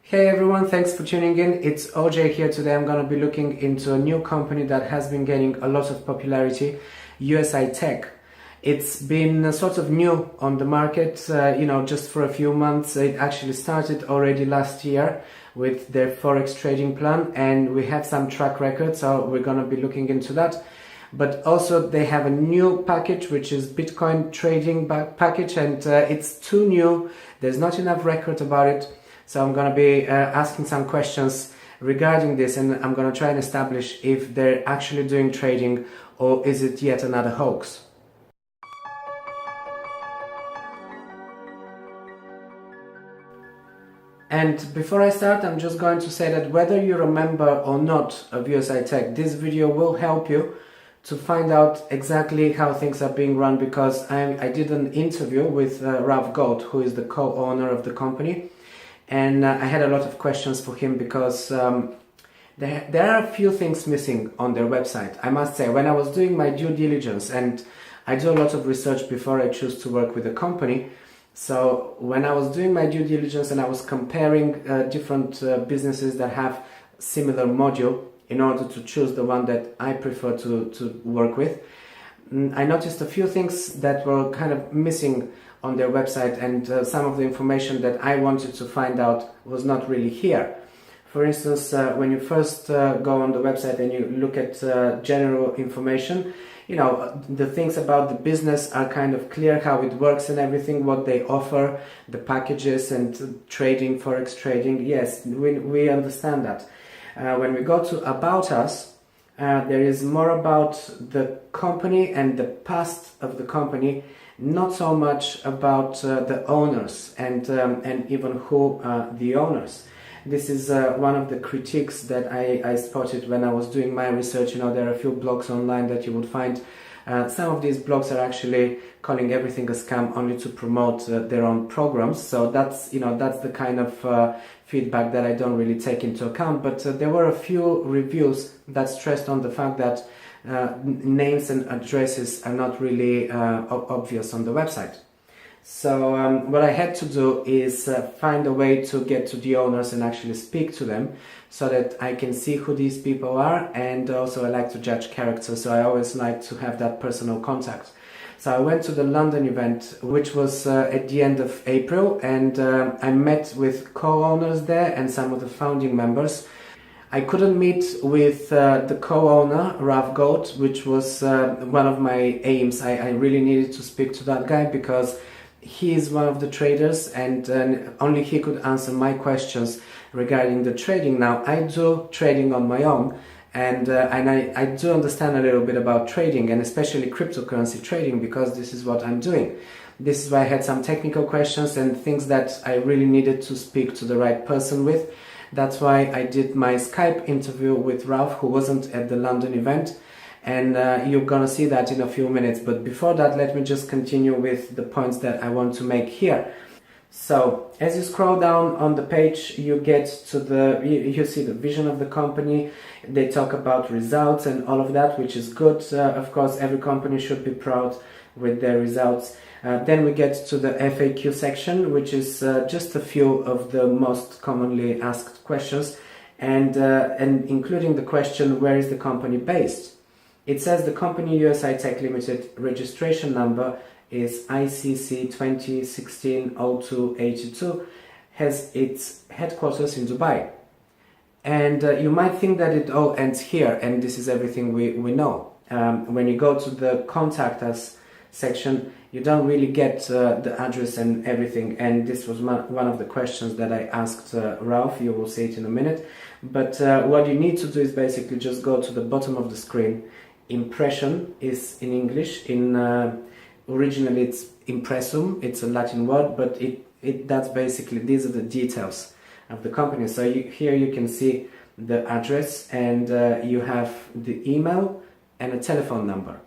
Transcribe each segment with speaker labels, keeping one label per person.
Speaker 1: Hey everyone, thanks for tuning in. It's OJ here. Today I'm going to be looking into a new company that has been gaining a lot of popularity, USI Tech. It's been sort of new on the market, just for a few months. It actually started already last year with their Forex trading plan, and we have some track record, so we're going to be looking into that. But also they have a new package, which is Bitcoin trading package, and it's too new. There's not enough record about it. So I'm going to be asking some questions regarding this, and I'm going to try and establish if they're actually doing trading or is it yet another hoax. And before I start, I'm just going to say that whether you're a member or not of USI Tech, this video will help you to find out exactly how things are being run, because I did an interview with Ralf, who is the co-owner of the company. And I had a lot of questions for him because there are a few things missing on their website. I must say, when I was doing my due diligence, and I do a lot of research before I choose to work with a company, so when I was doing my due diligence and I was comparing different businesses that have similar module in order to choose the one that I prefer to work with, I noticed a few things that were kind of missing on their website, and some of the information that I wanted to find out was not really here. For instance, when you first go on the website and you look at general information, the things about the business are kind of clear, how it works and everything, what they offer, the packages and trading, Forex trading. Yes, we understand that. When we go to About Us, there is more about the company and the past of the company, not so much about the owners and even who are the owners. This is one of the critiques that I spotted when I was doing my research. There are a few blogs online that you would find. Some of these blogs are actually calling everything a scam only to promote their own programs. So that's the kind of feedback that I don't really take into account. But there were a few reviews that stressed on the fact that names and addresses are not really obvious on the website. So what I had to do is find a way to get to the owners and actually speak to them, so that I can see who these people are. And also I like to judge character, so I always like to have that personal contact. So I went to the London event, which was at the end of April, and I met with co-owners there and some of the founding members. I couldn't meet with the co-owner, Ralf, which was one of my aims. I really needed to speak to that guy because he is one of the traders, and only he could answer my questions regarding the trading. Now, I do trading on my own, and I do understand a little bit about trading, and especially cryptocurrency trading, because this is what I'm doing. This is why I had some technical questions and things that I really needed to speak to the right person with. That's why I did my Skype interview with Ralf, who wasn't at the London event, and you're gonna see that in a few minutes. But before that, let me just continue with the points that I want to make here. So as you scroll down on the page, you get to you see the vision of the company. They talk about results and all of that, which is good. Of course, every company should be proud with their results. Then we get to the FAQ section, which is just a few of the most commonly asked questions, and including the question, where is the company based? It says the company USI Tech Limited registration number is ICC 2016-0282, has its headquarters in Dubai. And you might think that it all ends here, and this is everything we know. When you go to the Contact Us section, you don't really get the address and everything, and this was one of the questions that I asked Ralf. You will see it in a minute. But what you need to do is basically just go to the bottom of the screen. Impression is in English. Originally it's impressum, it's a Latin word, but that's basically, these are the details of the company. So here you can see the address, and you have the email and a telephone number.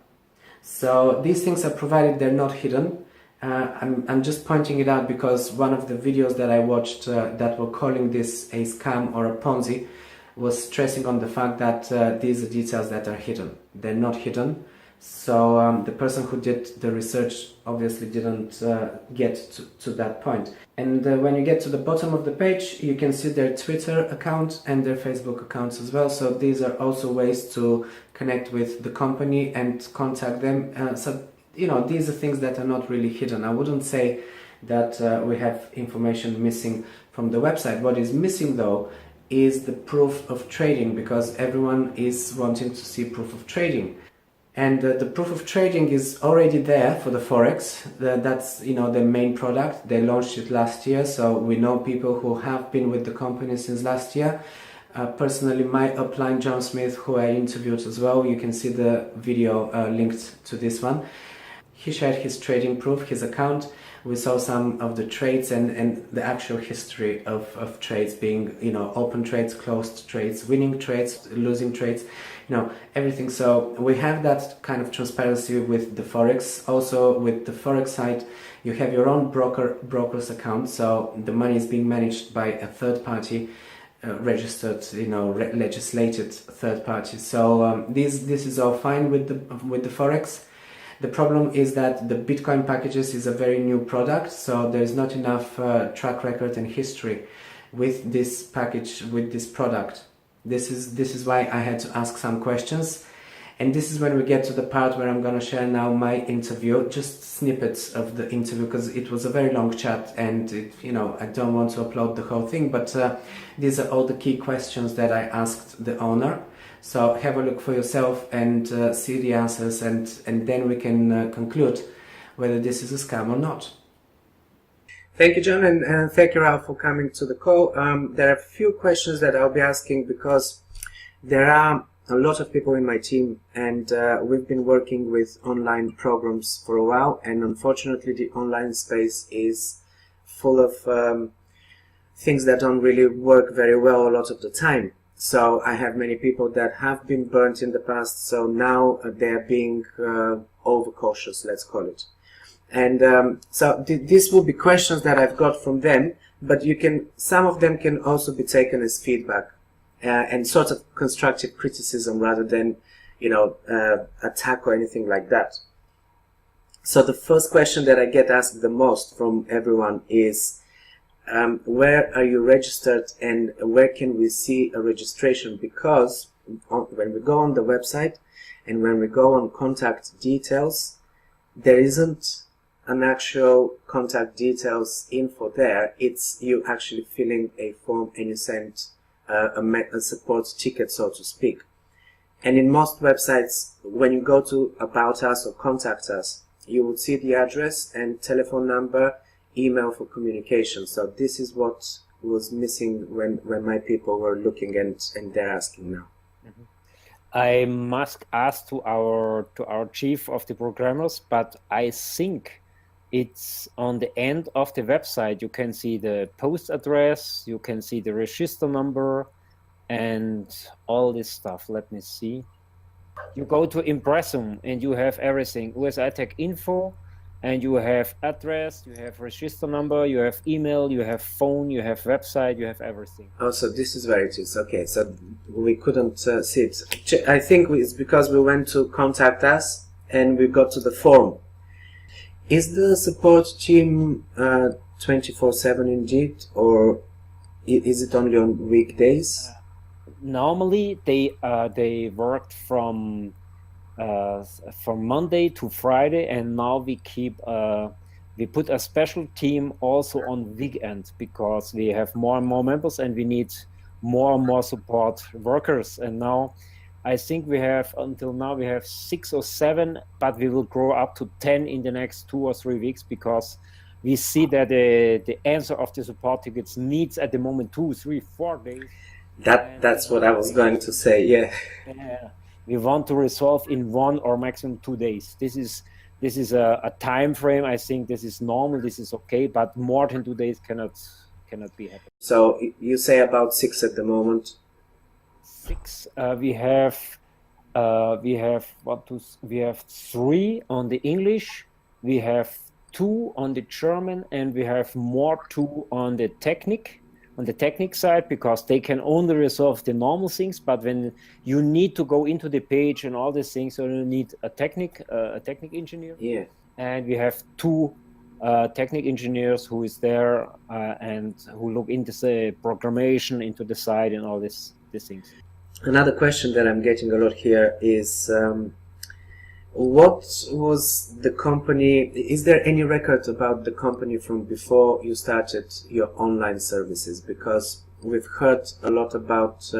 Speaker 1: So these things are provided, they're not hidden. I'm just pointing it out because one of the videos that I watched that were calling this a scam or a Ponzi was stressing on the fact that these are details that are hidden. They're not hidden. So the person who did the research obviously didn't get to that point. And when you get to the bottom of the page, you can see their Twitter account and their Facebook accounts as well. So these are also ways to connect with the company and contact them. So, you know, these are things that are not really hidden. I wouldn't say that we have information missing from the website. What is missing though is the proof of trading, because everyone is wanting to see proof of trading. And the proof of trading is already there for the Forex. That's, you know, the main product. They launched it last year, so we know people who have been with the company since last year. Personally, my upline, John Smith, who I interviewed as well, you can see the video linked to this one. He shared his trading proof, his account. We saw some of the trades and the actual history of trades, being, you know, open trades, closed trades, winning trades, losing trades, you know, everything. So we have that kind of transparency with the Forex. Also with the Forex side, you have your own broker's account. So the money is being managed by a third party, registered, you know, legislated third party. So this is all fine with the Forex. The problem is that the Bitcoin packages is a very new product, so there's not enough track record and history with this package, with this product. This is why I had to ask some questions, and this is when we get to the part where I'm going to share now my interview, just snippets of the interview, because it was a very long chat, and you know, I don't want to upload the whole thing, but these are all the key questions that I asked the owner. So have a look for yourself and see the answers, and then we can conclude whether this is a scam or not. Thank you, John, and thank you, Ralf, for coming to the call. There are a few questions that I'll be asking because there are a lot of people in my team, and we've been working with online programs for a while, and unfortunately the online space is full of things that don't really work very well a lot of the time. So I have many people that have been burnt in the past, so now they're being overcautious, let's call it. And so these will be questions that I've got from them, but some of them can also be taken as feedback and sort of constructive criticism rather than, you know, attack or anything like that. So the first question that I get asked the most from everyone is, where are you registered and where can we see a registration? Because when we go on the website and when we go on contact details, there isn't an actual contact details info there. It's you actually filling a form and you send a support ticket, so to speak. And in most websites, when you go to About Us or Contact Us, you will see the address and telephone number, email for communication. So this is what was missing when my people were looking, and they're asking now.
Speaker 2: Mm-hmm. I must ask to our chief of the programmers, but I think it's on the end of the website. You can see the post address, you can see the register number, and all this stuff. Let me see. You go to Impressum and you have everything. USI Tech info, and you have address, you have register number, you have email, you have phone, you have website, you have everything.
Speaker 1: Oh, so this is where it is. Okay, so we couldn't see it. I think it's because we went to Contact Us and we got to the form. Is the support team 24/7 indeed, or is it only on weekdays?
Speaker 2: Normally, they worked from Monday to Friday, and now we put a special team also on weekend because we have more and more members and we need more and more support workers. And now I think until now we have 6 or 7, but we will grow up to 10 in the next 2 or 3 weeks because we see that the answer of the support tickets needs at the moment 2, 3, 4 days.
Speaker 1: That's what I was going to say. Yeah.
Speaker 2: We want to resolve in 1 or maximum 2 days. This is a time frame. I think this is normal. This is okay, but more than 2 days cannot be happening.
Speaker 1: So you say about 6 at the moment.
Speaker 2: 6. We have 3 on the English. We have 2 on the German, and we have more 2 on the Technic. on the technique side, because they can only resolve the normal things. But when you need to go into the page and all these things, so you need a technique engineer.
Speaker 1: Yeah.
Speaker 2: And we have two technique engineers who is there and who look into the programmation, into the site, and all these things.
Speaker 1: Another question that I'm getting a lot here is, what was the company? Is there any record about the company from before you started your online services? Because we've heard a lot about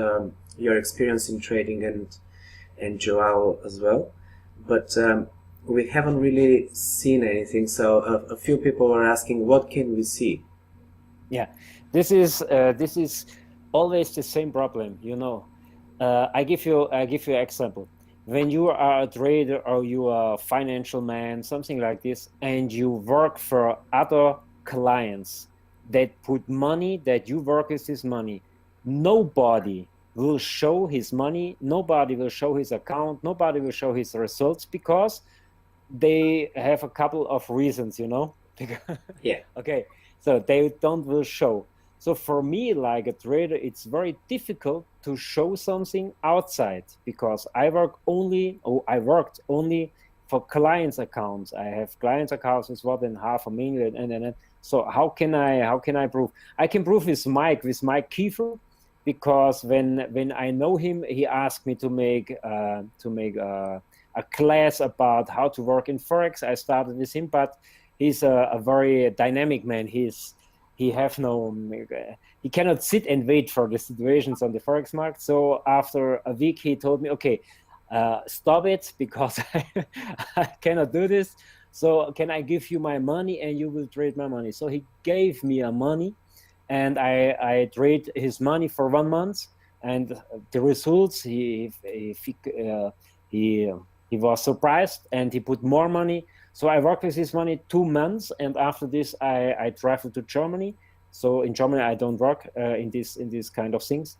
Speaker 1: your experience in trading and Joao as well, but we haven't really seen anything. So a few people are asking, what can we see?
Speaker 2: Yeah, this is always the same problem, you know. I give you an example. When you are a trader or you are a financial man, something like this, and you work for other clients that put money, that you work with this money, nobody will show his money, nobody will show his account, nobody will show his results, because they have a couple of reasons, you know.
Speaker 1: Yeah.
Speaker 2: Okay, so they don't will show. So for me, like a trader, it's very difficult to show something outside, because I worked only for clients' accounts. I have clients' accounts with more than 500,000, and so how can I prove? I can prove with Mike Kiefer, because when I know him, he asked me to make a class about how to work in Forex. I started with him, but he's a very dynamic man. He cannot sit and wait for the situations on the Forex market. So after a week, he told me, okay, stop it, because I cannot do this. So can I give you my money and you will trade my money? So he gave me a money, and I trade his money for 1 month, and the results, he was surprised, and he put more money. So I worked with his money 2 months, and after this I traveled to Germany. So in Germany I don't work in this kind of things,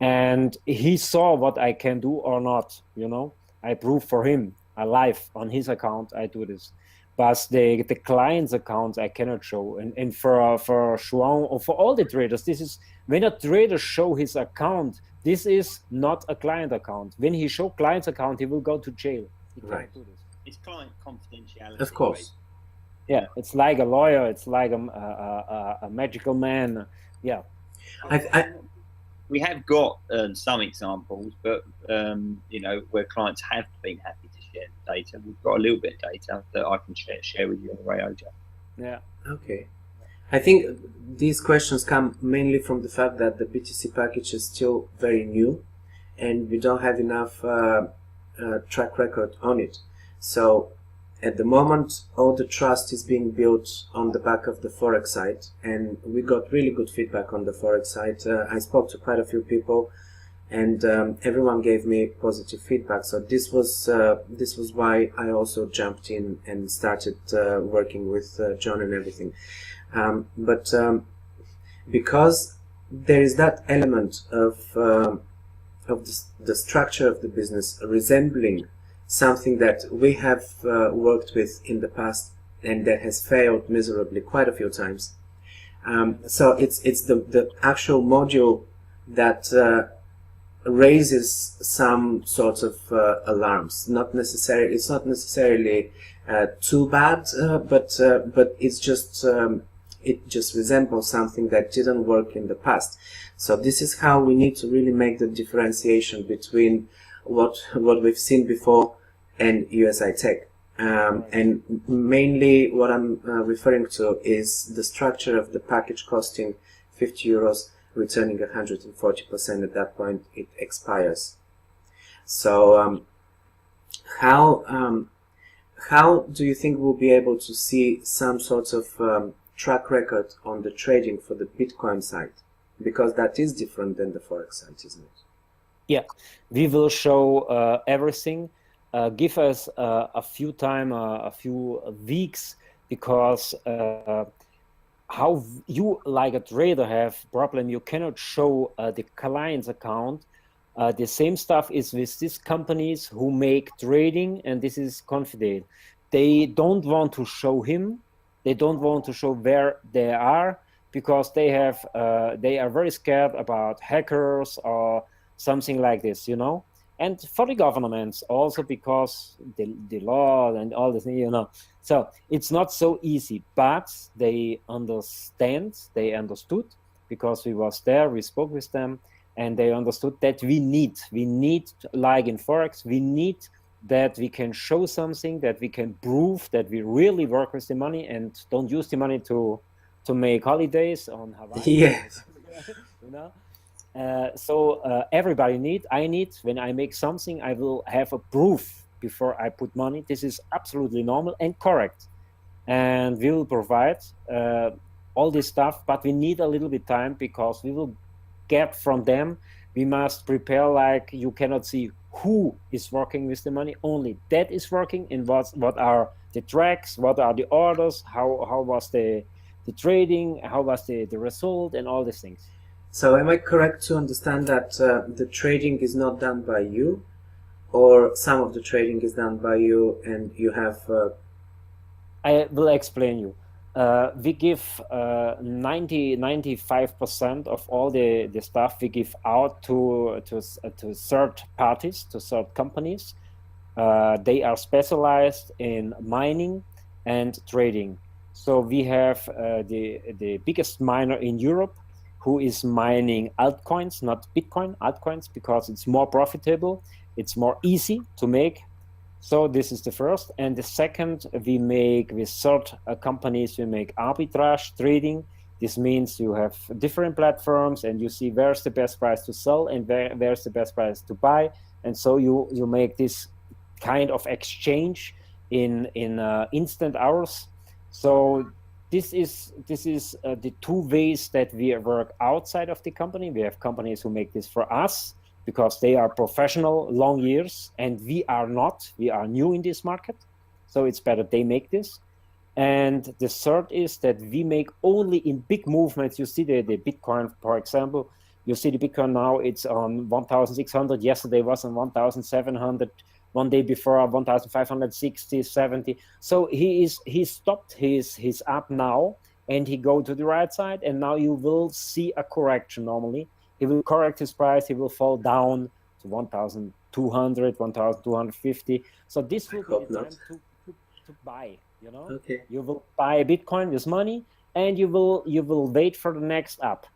Speaker 2: and he saw what I can do or not. You know, I proved for him live on his account I do this, but the client's accounts I cannot show. And for João or for all the traders, this is when a trader show his account. This is not a client account. When he show client's account, he will go to jail. He
Speaker 1: Right.
Speaker 2: can't do this.
Speaker 3: It's client confidentiality.
Speaker 1: Of course.
Speaker 2: Yeah, it's like a lawyer. It's like a magical man. Yeah.
Speaker 3: We have got some examples, but you know, where clients have been happy to share data. We've got a little bit of data that I can share with you anyway, OJ.
Speaker 2: Yeah.
Speaker 1: Okay. I think these questions come mainly from the fact that the BTC package is still very new, and we don't have enough track record on it. So at the moment, all the trust is being built on the back of the Forex site, and we got really good feedback on the Forex site. I spoke to quite a few people, and everyone gave me positive feedback. So this was why I also jumped in and started working with John and everything. But because there is that element of the structure of the business resembling something that we have worked with in the past and that has failed miserably quite a few times. So it's the actual module that raises some sorts of alarms. It's not necessarily too bad, but it's just it just resembles something that didn't work in the past. So this is how we need to really make the differentiation between what we've seen before and USI Tech. And mainly what I'm referring to is the structure of the package costing €50, returning 140%. At that point it expires. So how do you think we'll be able to see some sort of track record on the trading for the Bitcoin side? Because that is different than the Forex side, isn't it?
Speaker 2: Yeah, we will show everything. Give us a few weeks, because how you, like a trader, have problem. You cannot show the client's account. The same stuff is with these companies who make trading, and this is confident. They don't want to show him. They don't want to show where they are, because they are very scared about hackers or something like this, you know. And for the governments also, because the law and all this, you know. So it's not so easy, but they understood, because we was there, we spoke with them, and they understood that we need, like in Forex, we need that we can show something, that we can prove that we really work with the money and don't use the money to make holidays on Hawaii.
Speaker 1: Yes.
Speaker 2: You know. So everybody I need, when I make something, I will have a proof before I put money. This is absolutely normal and correct. And we will provide all this stuff, but we need a little bit time, because we will get from them. We must prepare, like, you cannot see who is working with the money, only that is working, and what are the tracks, what are the orders, how was the trading, how was the result, and all these things.
Speaker 1: So am I correct to understand that the trading is not done by you, or some of the trading is done by you, and you have...
Speaker 2: I will explain you. We give 95% of all the stuff we give out to third parties, to third companies. They are specialized in mining and trading. So we have the biggest miner in Europe, who is mining altcoins, not Bitcoin, altcoins, because it's more profitable, it's more easy to make. So this is the first. And the second, we make with third companies, we make arbitrage trading. This means you have different platforms and you see where's the best price to sell and where's the best price to buy. And so you make this kind of exchange in instant hours. So this is the two ways that we work outside of the company. We have companies who make this for us, because they are professional, long years, and we are not. We are new in this market, so it's better they make this. And the third is that we make only in big movements. You see the Bitcoin, for example. You see the Bitcoin now, it's on 1,600. Yesterday was on 1,700. One day before, 1,560, 70. So he stopped his up now, and he go to the right side, and now you will see a correction normally. He will correct his price, he will fall down to 1,200, 1,250. So this will be the time to buy, you know?
Speaker 1: Okay.
Speaker 2: You will buy Bitcoin with money, and you will wait for the next up.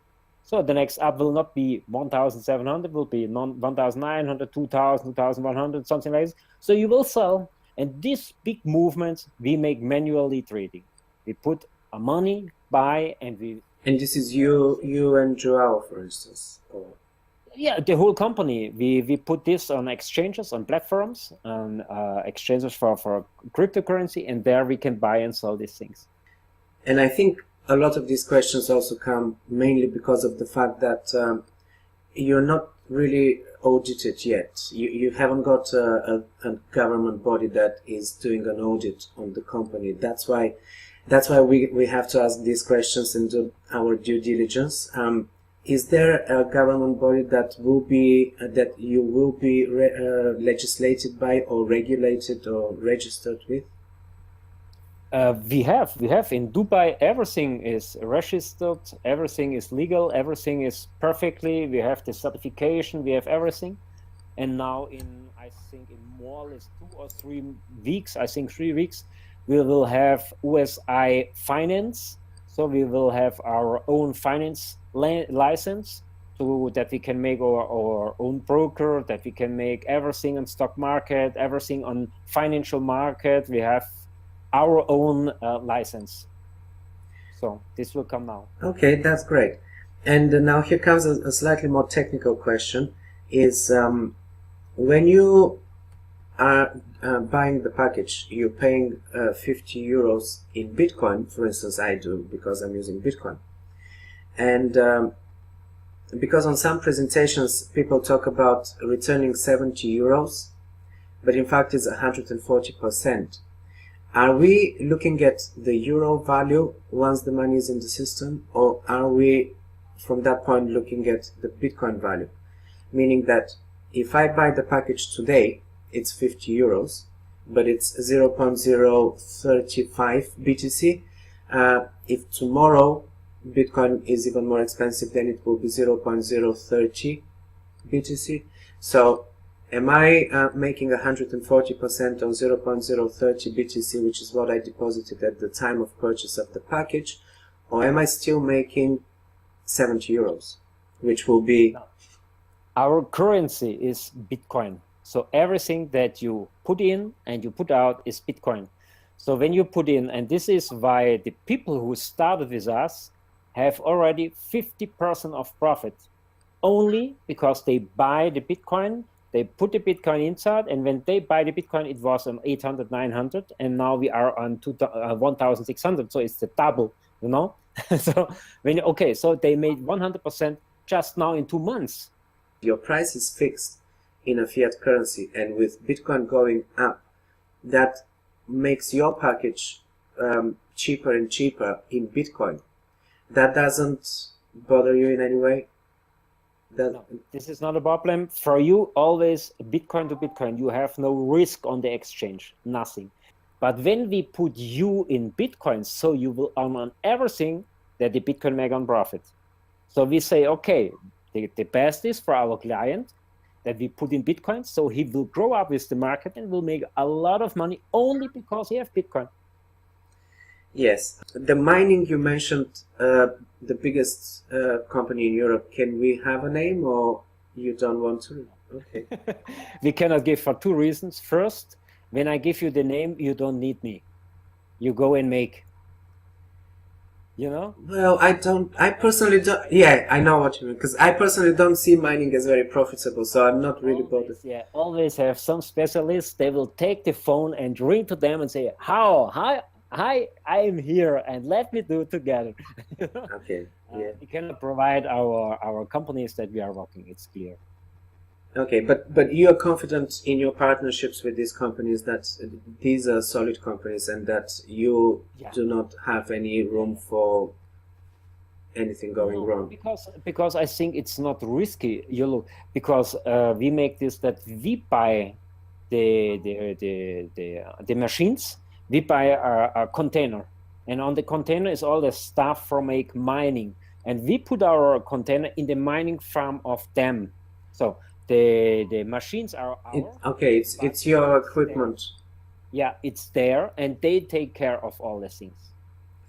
Speaker 2: So the next up will not be 1,700, will be 1,900, 2,000, 2,100, something like this. So you will sell, and these big movements we make manually trading. We put a money, buy, and we...
Speaker 1: And this is you and Joao, for instance? Or...
Speaker 2: Yeah, the whole company. We put this on exchanges, on platforms, on exchanges for cryptocurrency, and there we can buy and sell these things.
Speaker 1: And I think a lot of these questions also come mainly because of the fact that you're not really audited yet. You haven't got a government body that is doing an audit on the company. That's why we have to ask these questions and do our due diligence. Is there a government body that you will be legislated by, or regulated, or registered with?
Speaker 2: We have in Dubai, everything is registered, everything is legal, everything is perfectly. We have the certification, we have everything. And now I think in more or less 2 or 3 weeks, I think 3 weeks, we will have USI finance. So we will have our own finance license, so that we can make our own broker, that we can make everything on stock market, everything on financial market. We have our own license. So this will come now.
Speaker 1: Okay, that's great. And now here comes a slightly more technical question. Is when you are buying the package, you're paying 50 euros in Bitcoin, for instance. I do, because I'm using Bitcoin. And because on some presentations people talk about returning 70 euros, but in fact it's 140%. Are we looking at the euro value once the money is in the system, or are we from that point looking at the Bitcoin value? Meaning that if I buy the package today, it's 50 euros, but it's 0.035 BTC. If tomorrow Bitcoin is even more expensive, then it will be 0.030 BTC. So am I making 140% on 0.030 BTC, which is what I deposited at the time of purchase of the package, or am I still making 70 euros, which will be...
Speaker 2: Our currency is Bitcoin. So everything that you put in and you put out is Bitcoin. So when you put in, and this is why the people who started with us have already 50% of profit, only because they buy the Bitcoin, they put the Bitcoin inside, and when they buy the Bitcoin, it was on 800, 900, and now we are on 1,600. So it's the double, you know? So so they made 100% just now in 2 months.
Speaker 1: Your price is fixed in a fiat currency, and with Bitcoin going up, that makes your package cheaper and cheaper in Bitcoin. That doesn't bother you in any way?
Speaker 2: No, this is not a problem. For you, always Bitcoin to Bitcoin. You have no risk on the exchange, nothing. But when we put you in Bitcoin, so you will earn on everything that the Bitcoin make on profit. So we say, okay, the best is for our client that we put in Bitcoin, so he will grow up with the market and will make a lot of money only because he has Bitcoin.
Speaker 1: Yes. The mining you mentioned, the biggest company in Europe, can we have a name, or you don't want to? Okay.
Speaker 2: We cannot give for 2 reasons. First, when I give you the name, you don't need me. You go and make. You know?
Speaker 1: Well, I personally don't, yeah, I know what you mean, because I personally don't see mining as very profitable, so I'm not really bothered.
Speaker 2: Yeah, always have some specialists. They will take the phone and ring to them and say, hi, I am here, and let me do it together.
Speaker 1: Okay, yeah.
Speaker 2: We cannot provide our companies that we are working, it's clear.
Speaker 1: Okay, but you are confident in your partnerships with these companies that these are solid companies and that you do not have any room for anything going wrong?
Speaker 2: Because I think it's not risky. You look, because we make this that we buy the machines. We buy a container, and on the container is all the stuff for make mining, and we put our container in the mining farm of them. So the machines are ours.
Speaker 1: Okay, it's your equipment.
Speaker 2: Yeah, it's there, and they take care of all the things.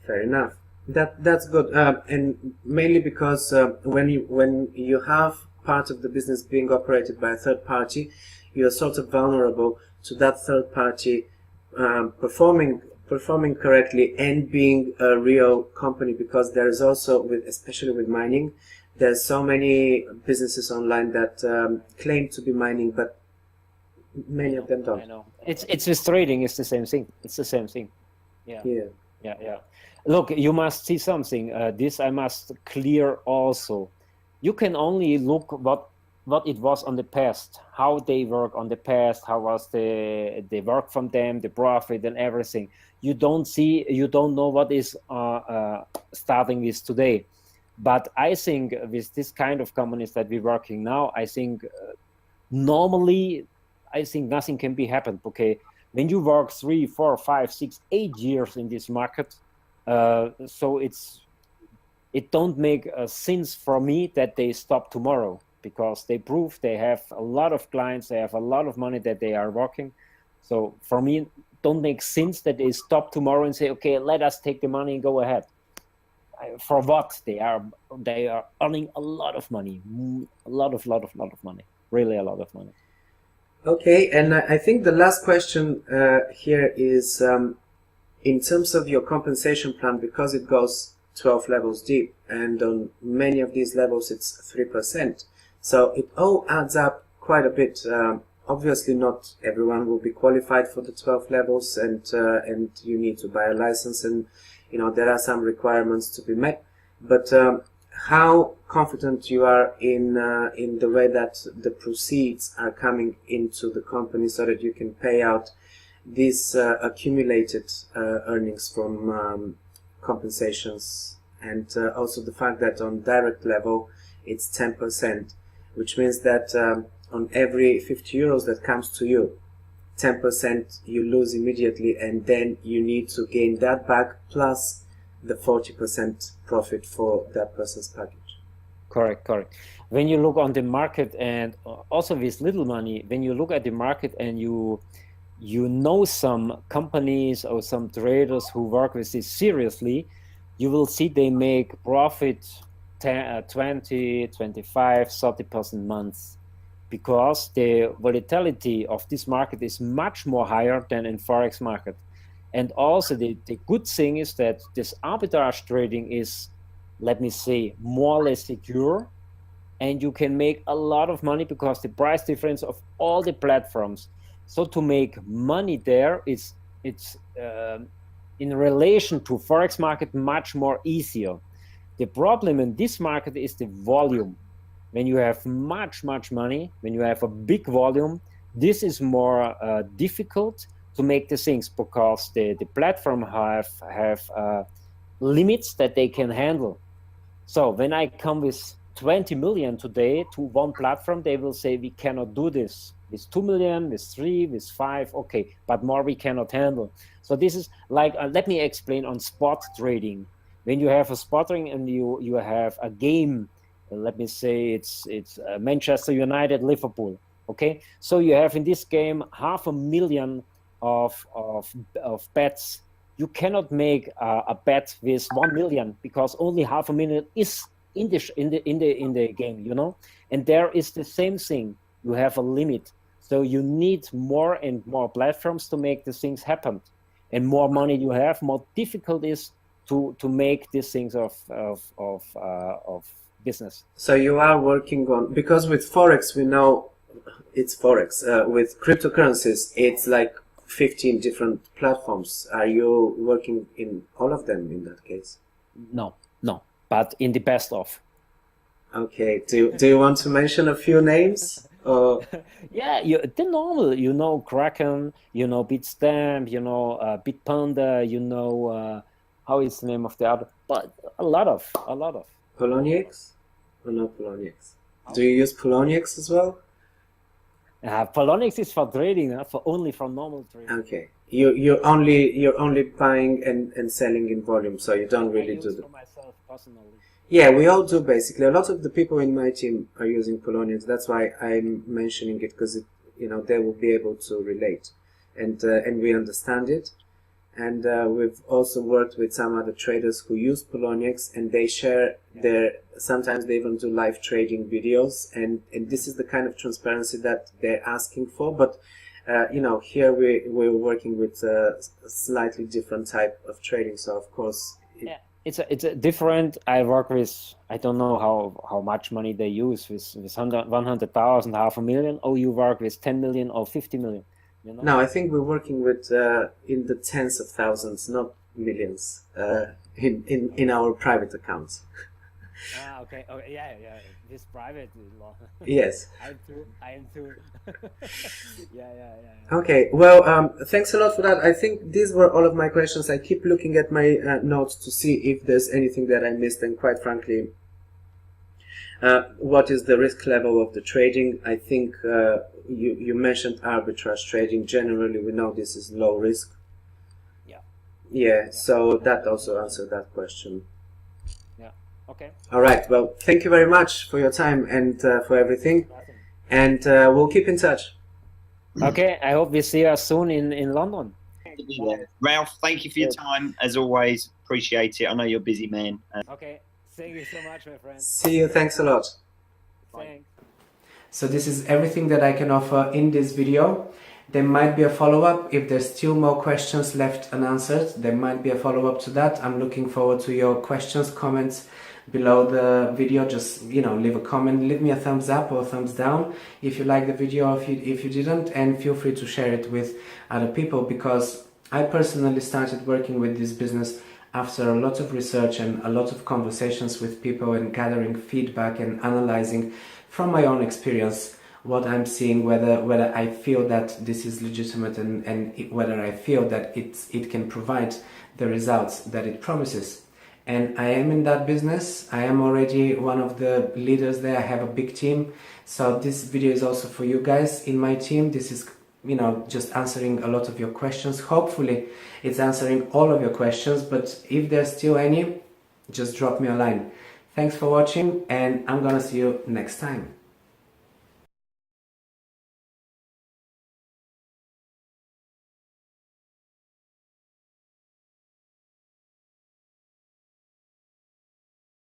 Speaker 1: Fair enough. That's good, and mainly because when you have part of the business being operated by a third party, you're sort of vulnerable to that third party performing correctly and being a real company, because there is also, especially with mining, there's so many businesses online that claim to be mining, but many of them don't.
Speaker 2: I know. It's with trading. It's the same thing. It's the same thing. Yeah. Look, you must see something. This I must clear also. You can only look what it was on the past, how they work on the past, how was the work from them, the profit and everything. You don't know what is starting with today. But I think with this kind of companies that we're working now, I think normally, I think nothing can be happened. Okay, when you work 3, 4, 5, 6, 8 years in this market, so it don't make sense for me that they stop tomorrow, because they prove they have a lot of clients, they have a lot of money that they are working. So for me, it don't make sense that they stop tomorrow and say, okay, let us take the money and go ahead. For what? They are earning a lot of money, a lot of money, really a lot of money.
Speaker 1: Okay, and I think the last question here is in terms of your compensation plan, because it goes 12 levels deep, and on many of these levels it's 3%. So it all adds up quite a bit. Obviously, not everyone will be qualified for the 12 levels, and you need to buy a license, and there are some requirements to be met. But how confident you are in the way that the proceeds are coming into the company, so that you can pay out these accumulated earnings from compensations, and also the fact that on direct level it's 10%, which means that on every 50 euros that comes to you, 10% you lose immediately, and then you need to gain that back plus the 40% profit for that person's package.
Speaker 2: Correct. When you look on the market, and also with little money, when you look at the market and you know some companies or some traders who work with this seriously, you will see they make profit 10, 20, 25, 30% months, because the volatility of this market is much more higher than in Forex market. And also the good thing is that this arbitrage trading is, let me say, more or less secure, and you can make a lot of money because the price difference of all the platforms. So to make money there, it's in relation to Forex market much more easier. The problem in this market is the volume. When you have much money, when you have a big volume, this is more difficult to make the things, because the platform have limits that they can handle. So when I come with 20 million today to one platform, they will say we cannot do this with 2 million, with 3, with 5, okay, but more we cannot handle. So this is like, let me explain on spot trading. When you have a spot trading and you have a game, let me say it's Manchester United, Liverpool, okay? So you have in this game 500,000 of bets. You cannot make a bet with 1 million, because only 500,000 is in the game, you know. And there is the same thing. You have a limit, so you need more and more platforms to make the things happen. And more money you have, more difficult is to make these things of business.
Speaker 1: So you are working on, because with Forex we know it's Forex. With cryptocurrencies, it's like 15 different platforms. Are you working in all of them in that case?
Speaker 2: No, but in the best of.
Speaker 1: Okay. Do you want to mention a few names?
Speaker 2: Yeah, the normal, you know, Kraken, you know, Bitstamp, you know, Bitpanda, you know, how is the name of the other? But a lot of.
Speaker 1: Poloniex? Or not Poloniex? Do you use Poloniex as well?
Speaker 2: Poloniex is for trading, only for normal trading.
Speaker 1: Okay. You're only buying and selling in volume, so you don't really do that.
Speaker 2: For myself personally.
Speaker 1: Yeah, we all do basically. A lot of the people in my team are using Poloniex. That's why I'm mentioning it, because they will be able to relate, and we understand it. And we've also worked with some other traders who use Poloniex, and they share sometimes they even do live trading videos, and this is the kind of transparency that they're asking for. But here we're working with a slightly different type of trading, so of course
Speaker 2: it's a different. I work with, I don't know how much money they use with 100,000, 500,000. Oh, you work with 10 million or 50 million. You know?
Speaker 1: No, I think we're working with in the tens of thousands, not millions, in our private accounts.
Speaker 2: Okay. Yeah. This private law.
Speaker 1: Yes.
Speaker 2: I am too. Yeah.
Speaker 1: Okay. Well, thanks a lot for that. I think these were all of my questions. I keep looking at my notes to see if there's anything that I missed, and quite frankly, what is the risk level of the trading? I think you mentioned arbitrage trading. Generally, we know this is low risk. Yeah. So that also answered that question.
Speaker 2: Okay.
Speaker 1: All right. Well, thank you very much for your time and for everything. And we'll keep in touch.
Speaker 2: Okay. I hope we see us soon in London.
Speaker 3: Ralf, thank you for your time. As always, appreciate it. I know you're a busy man.
Speaker 2: Okay. Thank you so much, my friend.
Speaker 1: See you. Thanks a lot.
Speaker 2: Thanks.
Speaker 1: So this is everything that I can offer in this video. There might be a follow-up if there's still more questions left unanswered. There might be a follow-up to that. I'm looking forward to your questions, comments below the video. Just leave a comment, leave me a thumbs up or a thumbs down if you like the video, if you didn't, and feel free to share it with other people, because I personally started working with this business after a lot of research and a lot of conversations with people and gathering feedback and analyzing from my own experience what I'm seeing, whether I feel that this is legitimate and whether I feel that it can provide the results that it promises. And I am in that business. I am already one of the leaders there. I have a big team. So this video is also for you guys in my team. This is just answering a lot of your questions. Hopefully it's answering all of your questions, but if there's still any, just drop me a line. Thanks for watching, and I'm gonna see you next time.